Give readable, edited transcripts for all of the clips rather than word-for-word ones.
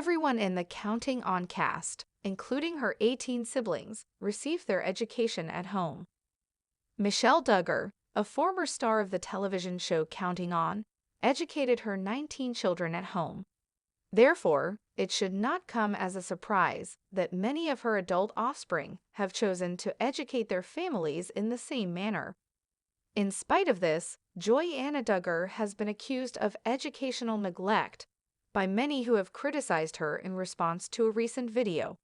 Everyone in the Counting On cast, including her 18 siblings, received their education at home. Michelle Duggar, a former star of the television show Counting On, educated her 19 children at home. Therefore, it should not come as a surprise that many of her adult offspring have chosen to educate their families in the same manner. In spite of this, Joy-Anna Duggar has been accused of educational neglect by many who have criticized her in response to a recent video.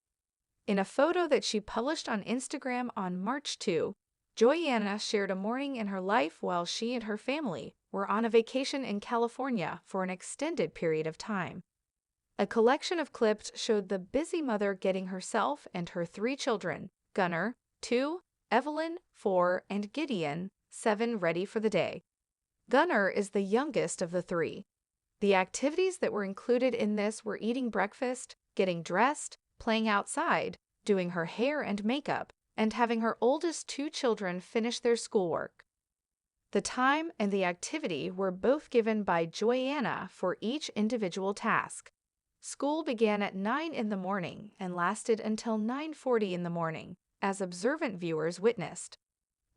In a photo that she published on Instagram on March 2, Joy-Anna shared a morning in her life while she and her family were on a vacation in California for an extended period of time. A collection of clips showed the busy mother getting herself and her 3 children, Gunnar, 2, Evelyn, 4, and Gideon, 7, ready for the day. Gunnar is the youngest of the 3. The activities that were included in this were eating breakfast, getting dressed, playing outside, doing her hair and makeup, and having her oldest 2 children finish their schoolwork. The time and the activity were both given by Joy-Anna for each individual task. School began at 9 in the morning and lasted until 9:40 in the morning, as observant viewers witnessed.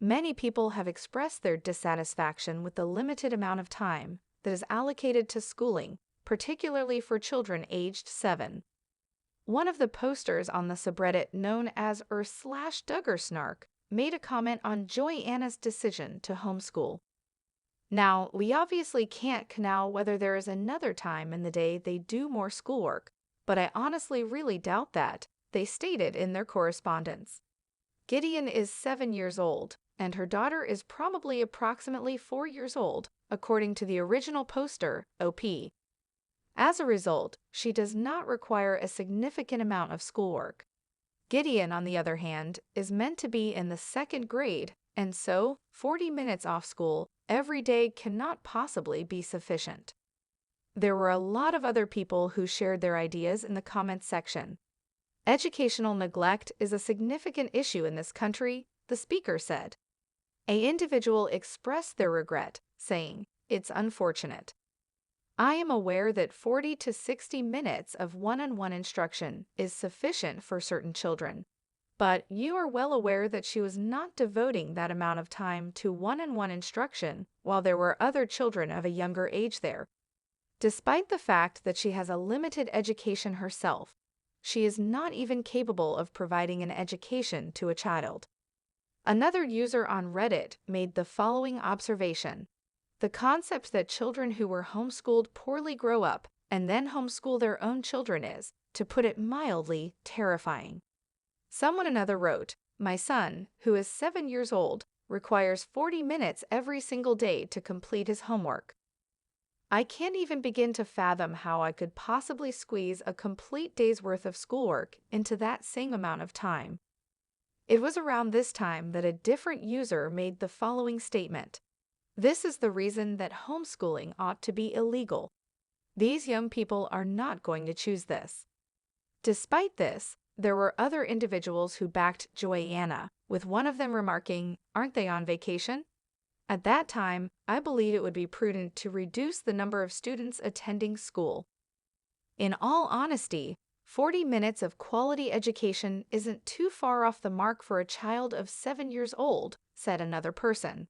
Many people have expressed their dissatisfaction with the limited amount of time that is allocated to schooling, particularly for children aged 7. One of the posters on the subreddit known as r/Duggarsnark made a comment on Joy-Anna's decision to homeschool. Now, we obviously can't canal whether there is another time in the day they do more schoolwork, but I honestly really doubt that, they stated in their correspondence. Gideon is 7 years old, and her daughter is probably approximately 4 years old, according to the original poster, OP. As a result, she does not require a significant amount of schoolwork. Gideon, on the other hand, is meant to be in the 2nd grade, and so 40 minutes off school every day cannot possibly be sufficient. There were a lot of other people who shared their ideas in the comments section. Educational neglect is a significant issue in this country, the speaker said. An individual expressed their regret, saying, "It's unfortunate. I am aware that 40 to 60 minutes of one-on-one instruction is sufficient for certain children, but you are well aware that she was not devoting that amount of time to one-on-one instruction while there were other children of a younger age there. Despite the fact that she has a limited education herself, she is not even capable of providing an education to a child." Another user on Reddit made the following observation: "The concept that children who were homeschooled poorly grow up and then homeschool their own children is, to put it mildly, terrifying." Another wrote, "My son, who is 7 years old, requires 40 minutes every single day to complete his homework. I can't even begin to fathom how I could possibly squeeze a complete day's worth of schoolwork into that same amount of time." It was around this time that a different user made the following statement: "This is the reason that homeschooling ought to be illegal. These young people are not going to choose this." Despite this, there were other individuals who backed Joy-Anna, with one of them remarking, "Aren't they on vacation?" At that time, I believe it would be prudent to reduce the number of students attending school. In all honesty, 40 minutes of quality education isn't too far off the mark for a child of 7 years old, said another person.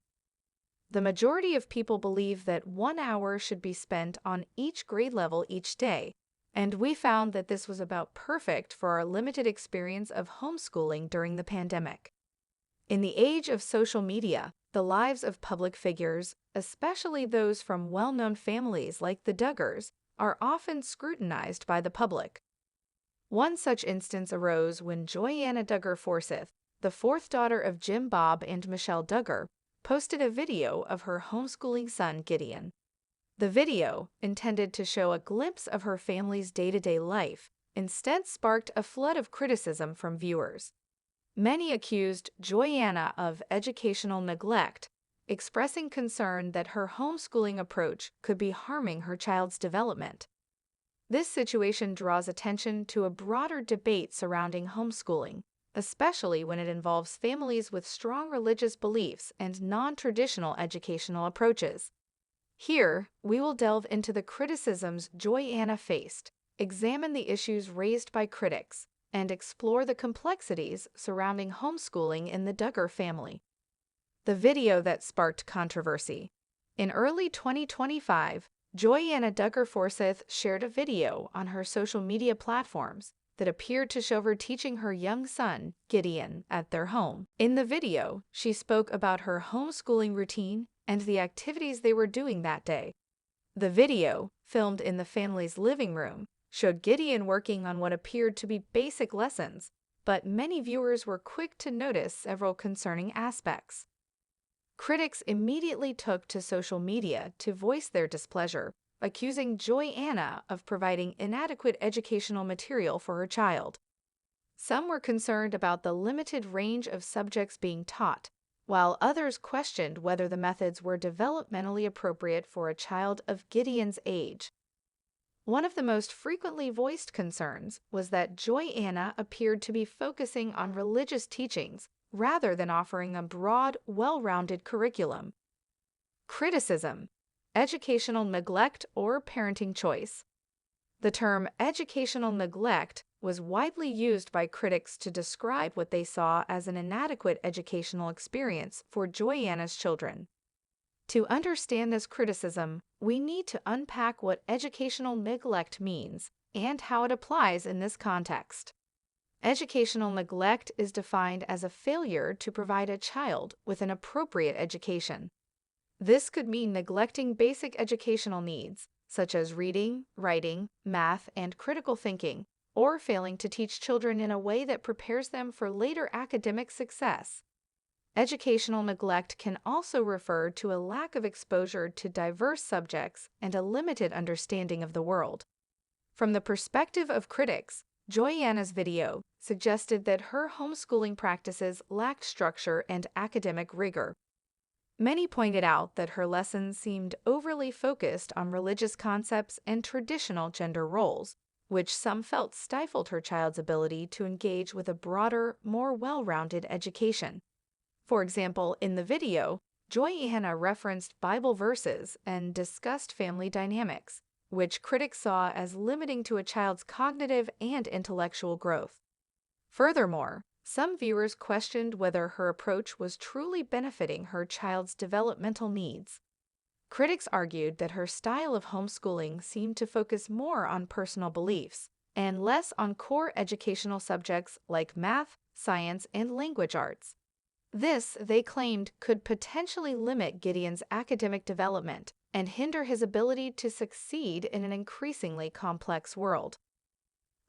The majority of people believe that 1 hour should be spent on each grade level each day, and we found that this was about perfect for our limited experience of homeschooling during the pandemic. In the age of social media, the lives of public figures, especially those from well-known families like the Duggars, are often scrutinized by the public. One such instance arose when Joy-Anna Duggar Forsyth, the 4th daughter of Jim Bob and Michelle Duggar, posted a video of her homeschooling son Gideon. The video, intended to show a glimpse of her family's day-to-day life, instead sparked a flood of criticism from viewers. Many accused Joy-Anna of educational neglect, expressing concern that her homeschooling approach could be harming her child's development. This situation draws attention to a broader debate surrounding homeschooling, especially when it involves families with strong religious beliefs and non-traditional educational approaches. Here, we will delve into the criticisms Joy-Anna faced, examine the issues raised by critics and explore the complexities surrounding homeschooling in the Duggar family. The video that sparked controversy. In early 2025, Joyanna Duggar Forsyth shared a video on her social media platforms that appeared to show her teaching her young son, Gideon, at their home. In the video, she spoke about her homeschooling routine and the activities they were doing that day. The video, filmed in the family's living room, showed Gideon working on what appeared to be basic lessons, but many viewers were quick to notice several concerning aspects. Critics immediately took to social media to voice their displeasure, accusing Joyanna of providing inadequate educational material for her child. Some were concerned about the limited range of subjects being taught, while others questioned whether the methods were developmentally appropriate for a child of Gideon's age. One of the most frequently voiced concerns was that Joyanna appeared to be focusing on religious teachings rather than offering a broad, well-rounded curriculum. Criticism: educational neglect or parenting choice. The term educational neglect was widely used by critics to describe what they saw as an inadequate educational experience for Joyanna's children. To understand this criticism, we need to unpack what educational neglect means and how it applies in this context. Educational neglect is defined as a failure to provide a child with an appropriate education. This could mean neglecting basic educational needs, such as reading, writing, math, and critical thinking, or failing to teach children in a way that prepares them for later academic success. Educational neglect can also refer to a lack of exposure to diverse subjects and a limited understanding of the world. From the perspective of critics, Joyanna's video suggested that her homeschooling practices lacked structure and academic rigor. Many pointed out that her lessons seemed overly focused on religious concepts and traditional gender roles, which some felt stifled her child's ability to engage with a broader, more well-rounded education. For example, in the video, Joyanna referenced Bible verses and discussed family dynamics, which critics saw as limiting to a child's cognitive and intellectual growth. Furthermore, some viewers questioned whether her approach was truly benefiting her child's developmental needs. Critics argued that her style of homeschooling seemed to focus more on personal beliefs and less on core educational subjects like math, science, and language arts. This, they claimed, could potentially limit Gideon's academic development and hinder his ability to succeed in an increasingly complex world.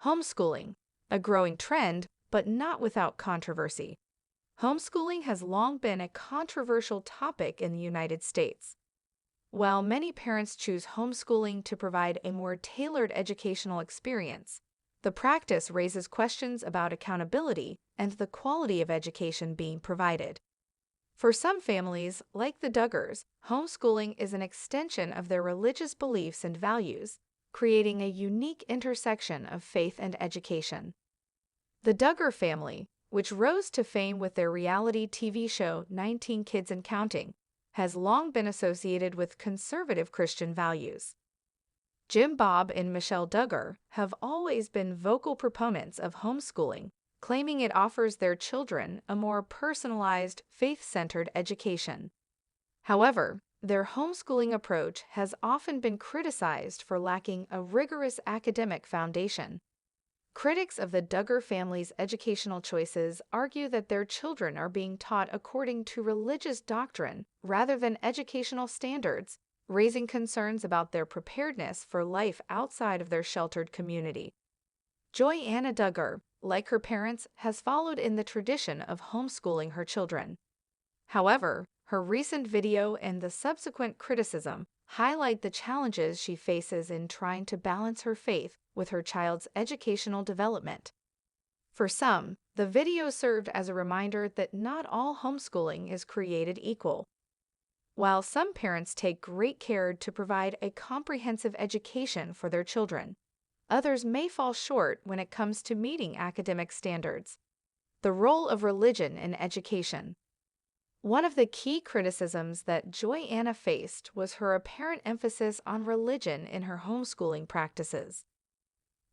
Homeschooling, a growing trend, but not without controversy. Homeschooling has long been a controversial topic in the United States. While many parents choose homeschooling to provide a more tailored educational experience, the practice raises questions about accountability and the quality of education being provided. For some families, like the Duggars, homeschooling is an extension of their religious beliefs and values, creating a unique intersection of faith and education. The Duggar family, which rose to fame with their reality TV show 19 Kids and Counting, has long been associated with conservative Christian values. Jim Bob and Michelle Duggar have always been vocal proponents of homeschooling, claiming it offers their children a more personalized, faith-centered education. However, their homeschooling approach has often been criticized for lacking a rigorous academic foundation. Critics of the Duggar family's educational choices argue that their children are being taught according to religious doctrine rather than educational standards, raising concerns about their preparedness for life outside of their sheltered community. Joyanna Duggar, like her parents, has followed in the tradition of homeschooling her children. However, her recent video and the subsequent criticism highlight the challenges she faces in trying to balance her faith with her child's educational development. For some, the video served as a reminder that not all homeschooling is created equal. While some parents take great care to provide a comprehensive education for their children, others may fall short when it comes to meeting academic standards. The role of religion in education. One of the key criticisms that Joyanna faced was her apparent emphasis on religion in her homeschooling practices.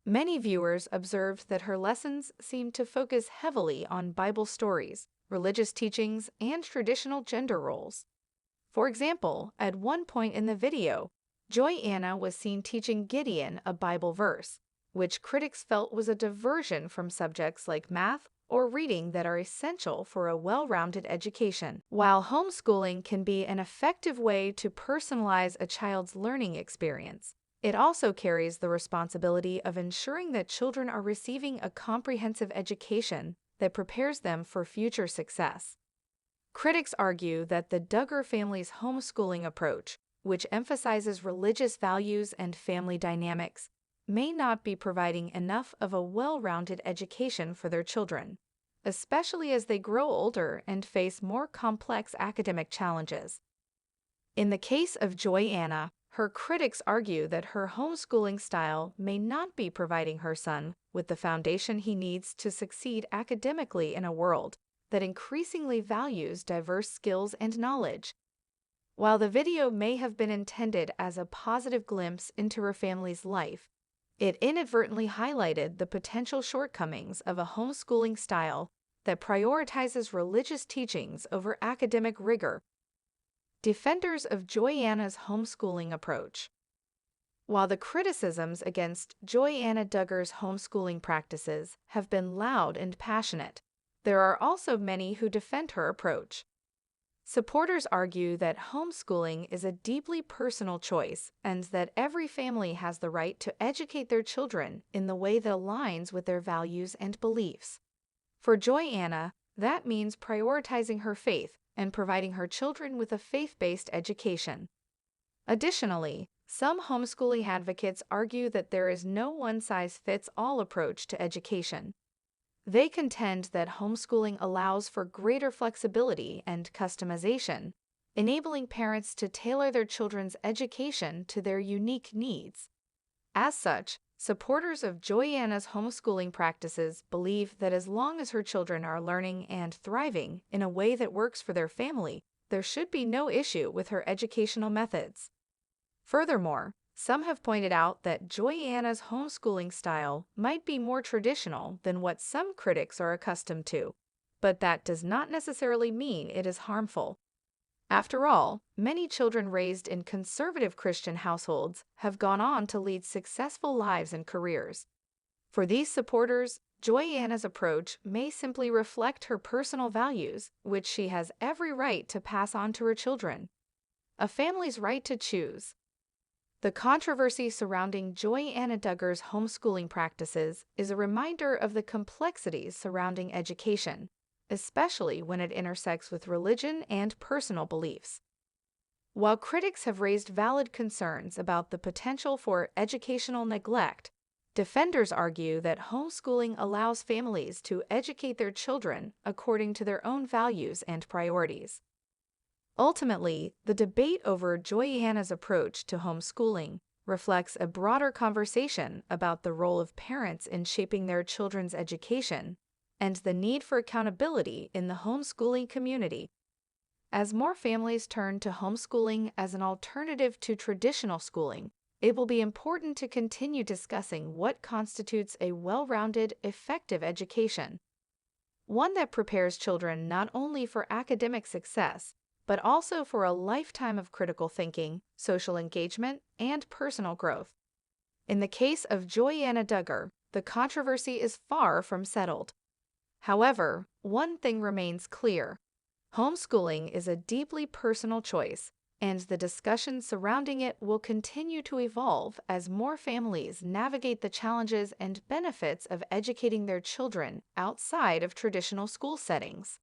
Many viewers observed that her lessons seemed to focus heavily on Bible stories, religious teachings, and traditional gender roles. For example, at one point in the video, Joy-Anna was seen teaching Gideon a Bible verse, which critics felt was a diversion from subjects like math or reading that are essential for a well-rounded education. While homeschooling can be an effective way to personalize a child's learning experience, it also carries the responsibility of ensuring that children are receiving a comprehensive education that prepares them for future success. Critics argue that the Duggar family's homeschooling approach, which emphasizes religious values and family dynamics, may not be providing enough of a well-rounded education for their children, especially as they grow older and face more complex academic challenges. In the case of Joy-Anna, her critics argue that her homeschooling style may not be providing her son with the foundation he needs to succeed academically in a world that increasingly values diverse skills and knowledge. While the video may have been intended as a positive glimpse into her family's life, it inadvertently highlighted the potential shortcomings of a homeschooling style that prioritizes religious teachings over academic rigor. Defenders of Joy-Anna's homeschooling approach. While the criticisms against Joy-Anna Duggar's homeschooling practices have been loud and passionate, there are also many who defend her approach. Supporters argue that homeschooling is a deeply personal choice and that every family has the right to educate their children in the way that aligns with their values and beliefs. For Joy-Anna, that means prioritizing her faith and providing her children with a faith-based education. Additionally, some homeschooling advocates argue that there is no one-size-fits-all approach to education. They contend that homeschooling allows for greater flexibility and customization, enabling parents to tailor their children's education to their unique needs. As such, supporters of Joy-Anna's homeschooling practices believe that as long as her children are learning and thriving in a way that works for their family, there should be no issue with her educational methods. Furthermore, some have pointed out that Joy-Anna's homeschooling style might be more traditional than what some critics are accustomed to, but that does not necessarily mean it is harmful. After all, many children raised in conservative Christian households have gone on to lead successful lives and careers. For these supporters, Joy-Anna's approach may simply reflect her personal values, which she has every right to pass on to her children. A family's right to choose. The controversy surrounding Joy-Anna Duggar's homeschooling practices is a reminder of the complexities surrounding education, especially when it intersects with religion and personal beliefs. While critics have raised valid concerns about the potential for educational neglect, defenders argue that homeschooling allows families to educate their children according to their own values and priorities. Ultimately, the debate over Joy-Anna's approach to homeschooling reflects a broader conversation about the role of parents in shaping their children's education and the need for accountability in the homeschooling community. As more families turn to homeschooling as an alternative to traditional schooling, it will be important to continue discussing what constitutes a well-rounded, effective education. One that prepares children not only for academic success, but also for a lifetime of critical thinking, social engagement, and personal growth. In the case of Joy-Anna Duggar, the controversy is far from settled. However, one thing remains clear. Homeschooling is a deeply personal choice, and the discussion surrounding it will continue to evolve as more families navigate the challenges and benefits of educating their children outside of traditional school settings.